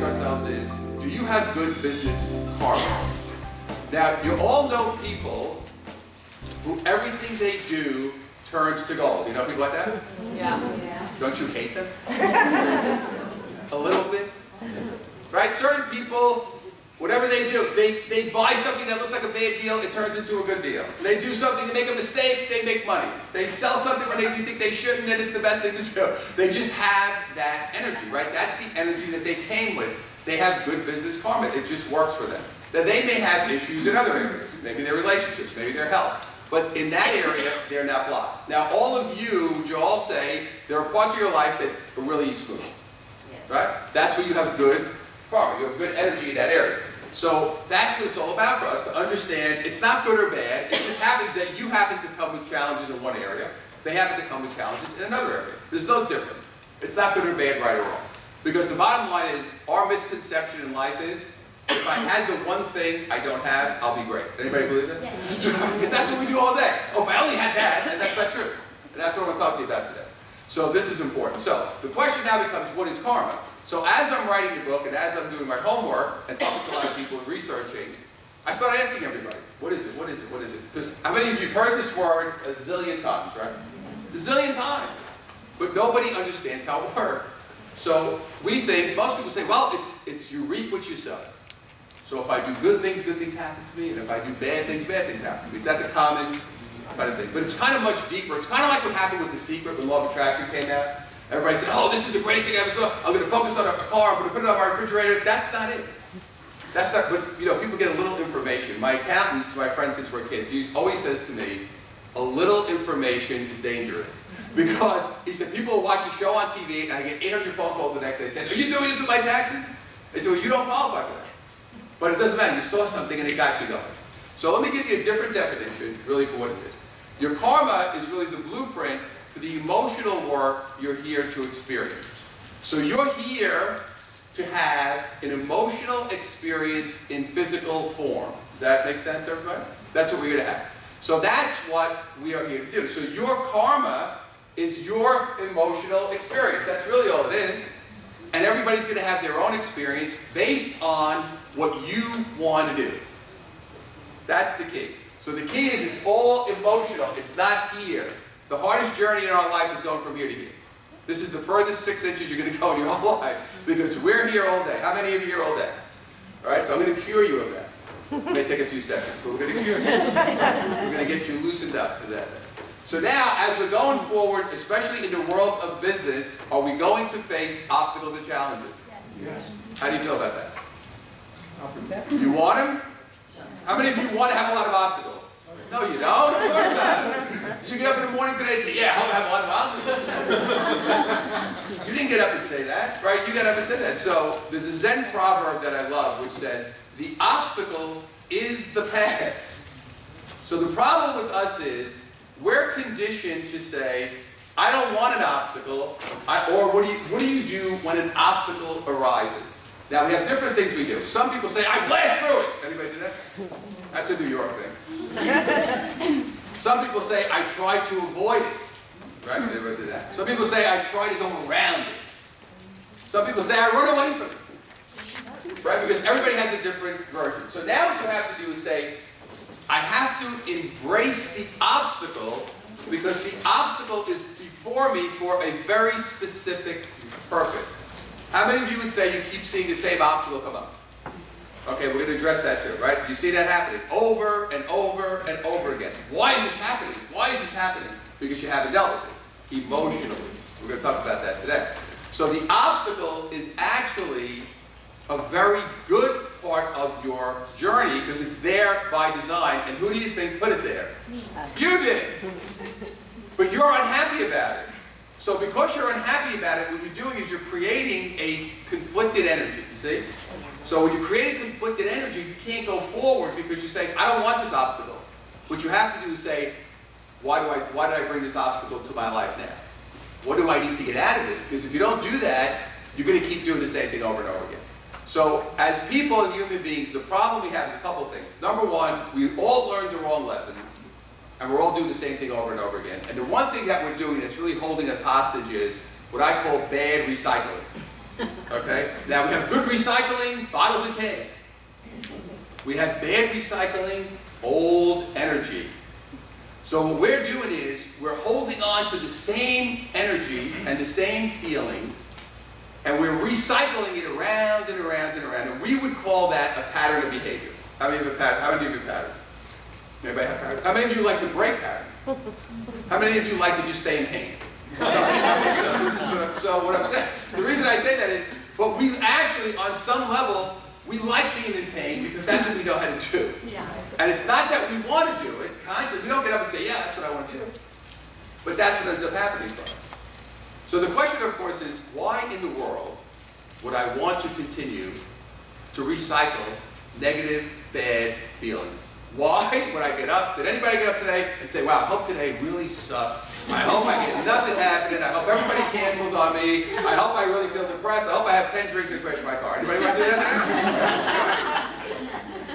ourselves is, do you have good business karma? Now, you all know people who everything they do turns to gold. You know people like that? Yeah. Don't you hate them? A little bit? Right? Certain people, whatever they do, they buy something that looks like a bad deal, it turns into a good deal. They do something to make a mistake, they make money. They sell something when they think they shouldn't, and it's the best thing to do. They just have that energy, right? That's the energy that they came with. They have good business karma. It just works for them. Now, they may have issues in other areas. Maybe their relationships, maybe their health. But in that area, they're not blocked. Now, all of you, would you all say, there are parts of your life that are really smooth, right? That's where you have good karma. You have good energy in that area. So that's what it's all about for us, to understand it's not good or bad. It just happens that you happen to come with challenges in one area. They happen to come with challenges in another area. There's no difference. It's not good or bad, right or wrong. Because the bottom line is, our misconception in life is, if I had the one thing I don't have, I'll be great. Anybody believe that? Yes. Because that's what we do all day. Oh, if I only had that, and that's not true. And that's what I want to talk to you about today. So this is important. So the question now becomes, what is karma? So as I'm writing the book, and as I'm doing my homework, and talking to a lot of people and researching, I started asking everybody, what is it, what is it, what is it? Because how many of you have heard this word a zillion times, right? A zillion times. But nobody understands how it works. So we think, most people say, well, it's you reap what you sow. So if I do good things happen to me, and if I do bad things happen to me. Is that the common kind of thing? But it's kind of much deeper. It's kind of like what happened with The Secret when Law of Attraction came out. Everybody said, oh, this is the greatest thing I ever saw. I'm going to focus on a car, I'm going to put it on my refrigerator. That's not it. That's not, but you know, people get a little information. My accountant, my friend since we're kids, he always says to me, a little information is dangerous. Because he said, people will watch a show on TV, and I get 800 phone calls the next day saying, are you doing this with my taxes? I said, well, you don't qualify for that. But it doesn't matter, you saw something and it got you going. So let me give you a different definition, really, for what it is. Your karma is really the blueprint for the emotional work you're here to experience. So you're here to have an emotional experience in physical form. Does that make sense, everybody? That's what we're here to have. So that's what we are here to do. So your karma is your emotional experience. That's really all it is. And everybody's going to have their own experience based on what you want to do. That's the key. So the key is it's all emotional. It's not here. The hardest journey in our life is going from here to here. This is the furthest 6 inches you're going to go in your whole life because we're here all day. How many of you are here all day? All right, so I'm going to cure you of that. It may take a few seconds, but we're going to cure you. We're going to get you loosened up to that. So now, as we're going forward, especially in the world of business, are we going to face obstacles and challenges? Yes. How do you feel about that? You want them? How many of you want to have a lot of obstacles? No, you don't? Of course not. Did you get up in the morning today and say, yeah, I hope I have a lot of obstacles? You didn't get up and say that, right? You got up and said that. So there's a Zen proverb that I love which says, the obstacle is the path. So the problem with us is, we're conditioned to say, I don't want an obstacle, or what do you do when an obstacle arises? Now, we have different things we do. Some people say, I blast through it. Anybody do that? That's a New York thing. Some people say, I try to avoid it. Right? Anybody do that? Some people say, I try to go around it. Some people say, I run away from it. Right? Because everybody has a different version. So now what you have to do is say, I have to embrace the obstacle because the obstacle is before me for a very specific purpose. How many of you would say you keep seeing the same obstacle come up? Okay, we're going to address that too, right? You see that happening over and over and over again. Why is this happening? Why is this happening? Because you haven't dealt with it emotionally. We're going to talk about that today. So the obstacle is actually a very good part of your journey because it's there by design. And who do you think put it there? You did. But you're unhappy about it. So because you're unhappy about it, what you're doing is you're creating a conflicted energy, you see? So when you create a conflicted energy, you can't go forward because you're saying, I don't want this obstacle. What you have to do is say, why did I bring this obstacle to my life now? What do I need to get out of this? Because if you don't do that, you're going to keep doing the same thing over and over again. So as people and human beings, the problem we have is a couple of things. Number one, we all learned the wrong lessons. And we're all doing the same thing over and over again. And the one thing that we're doing that's really holding us hostage is what I call bad recycling. Okay? Now we have good recycling, bottles and cans. We have bad recycling, old energy. So what we're doing is we're holding on to the same energy and the same feelings, and we're recycling it around and around and around, and we would call that a pattern of behavior. How many of you have patterns? Anybody have patterns? How many of you like to break patterns? How many of you like to just stay in pain? So what I'm saying, the reason I say that is, but we actually, on some level, we like being in pain because that's what we know how to do. Yeah. And it's not that we want to do it consciously. We don't get up and say, yeah, that's what I want to do. But that's what ends up happening for us. So the question, of course, is why in the world would I want to continue to recycle negative, bad feelings? Why would I get up? Did anybody get up today and say, wow, I hope today really sucks. I hope I get nothing happening. I hope everybody cancels on me. I hope I really feel depressed. I hope I have 10 drinks and crash my car. Anybody want to do that?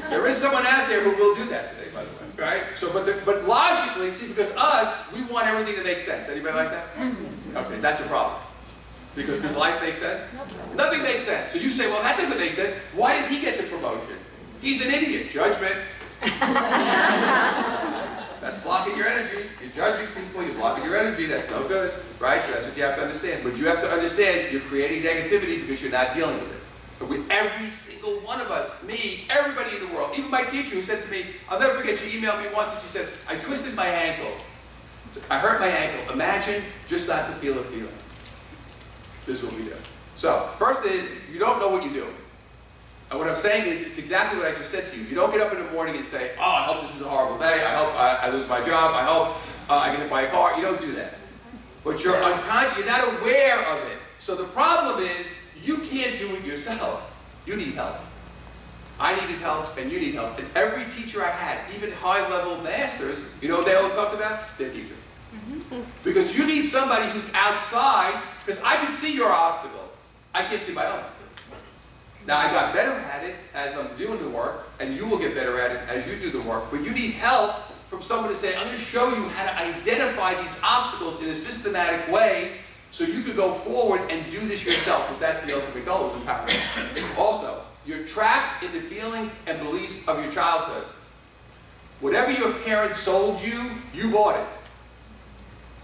There is someone out there who will do that today, by the way. Right? So, but logically, see, because us, we want everything to make sense. Anybody like that? Okay, that's a problem. Because does life make sense? Nothing makes sense. So you say, well, that doesn't make sense. Why did he get the promotion? He's an idiot. Judgment. That's blocking your energy. You're judging people, you're blocking your energy. That's no good, right? So that's what you have to understand. But you have to understand you're creating negativity because you're not dealing with it. But every single one of us, me, everybody in the world, even my teacher who said to me, I'll never forget, she emailed me once and she said, I twisted my ankle. I hurt my ankle. Imagine just not to feel a feeling. This is what we do. So, first is, you don't know what you're doing. And what I'm saying is, it's exactly what I just said to you. You don't get up in the morning and say, oh, I hope this is a horrible day. I hope I lose my job. I hope I get hit by a car. You don't do that. But you're unconscious. You're not aware of it. So the problem is, you can't do it yourself. You need help. I needed help, and you need help. And every teacher I had, even high-level masters, you know what they all talked about? Their teacher. Because you need somebody who's outside, because I can see your obstacle. I can't see my own. Now, I got better at it as I'm doing the work, and you will get better at it as you do the work, but you need help from someone to say, I'm going to show you how to identify these obstacles in a systematic way so you could go forward and do this yourself, because that's the ultimate goal, is empowerment. Also, you're trapped in the feelings and beliefs of your childhood. Whatever your parents sold you, you bought it.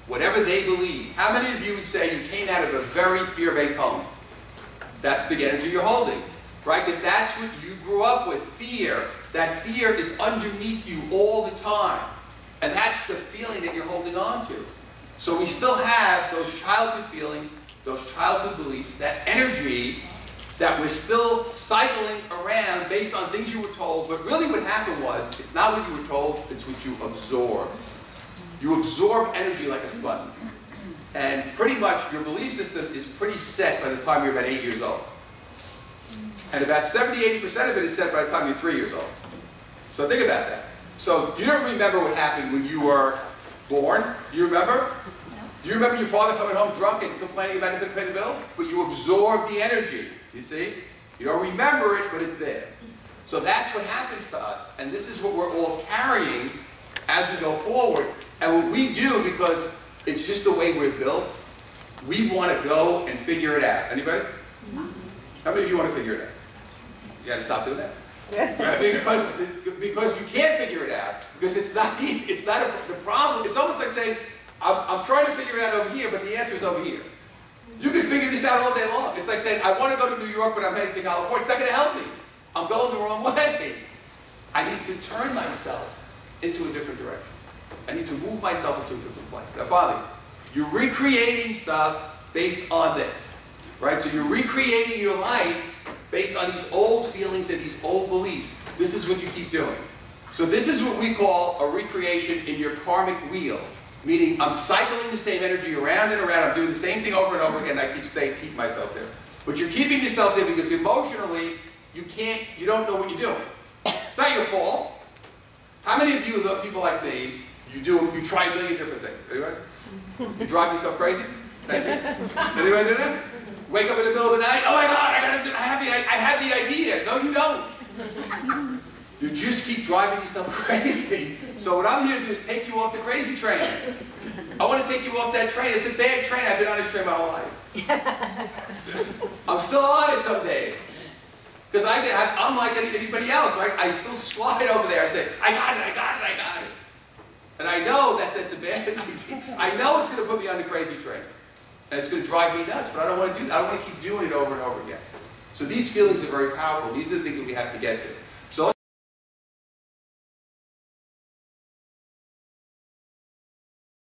Whatever they believe. How many of you would say you came out of a very fear-based home? That's the energy you're holding, right? Because that's what you grew up with, fear. That fear is underneath you all the time. And that's the feeling that you're holding on to. So we still have those childhood feelings, those childhood beliefs, that energy that we're still cycling around based on things you were told. But really what happened was, it's not what you were told, it's what you absorb. You absorb energy like a sponge. And pretty much your belief system is pretty set by the time you're about 8 years old. And about 70–80% of it is set by the time you're 3 years old. So think about that. So do you remember what happened when you were born? Do you remember? Do you remember your father coming home drunk and complaining about he couldn't pay the bills? But you absorb the energy, you see? You don't remember it, but it's there. So that's what happens to us. And this is what we're all carrying as we go forward. And what we do, because it's just the way we're built, we want to go and figure it out. Anybody? How many of you want to figure it out? You got to stop doing that. Right? Because you can't figure it out. Because it's not the problem. It's almost like saying, I'm trying to figure it out over here, but the answer is over here. You can figure this out all day long. It's like saying, I want to go to New York, but I'm heading to California. It's not going to help me. I'm going the wrong way. I need to turn myself into a different direction. I need to move myself into a different place. Now, Father, you're recreating stuff based on this, right? So you're recreating your life based on these old feelings and these old beliefs. This is what you keep doing. So this is what we call a recreation in your karmic wheel, meaning I'm cycling the same energy around and around. I'm doing the same thing over and over again. And I keep myself there. But you're keeping yourself there because emotionally, you don't know what you're doing. It's not your fault. How many of you, people like me, you try a million different things? Anybody? You drive yourself crazy? Thank you. Anybody do that? Wake up in the middle of the night, oh my God, I have the idea. No, you don't. You just keep driving yourself crazy. So what I'm here to do is take you off the crazy train. I want to take you you off that train. It's a bad train. I've been on this train my whole life. I'm still on it some days. Because I'm like anybody else, right? I still slide over there. I say, I got it, I got it, I got it. And I know that that's a bad idea. I know it's going to put me on the crazy train. And it's going to drive me nuts, but I don't want to do that. I don't want to keep doing it over and over again. So these feelings are very powerful. These are the things that we have to get to.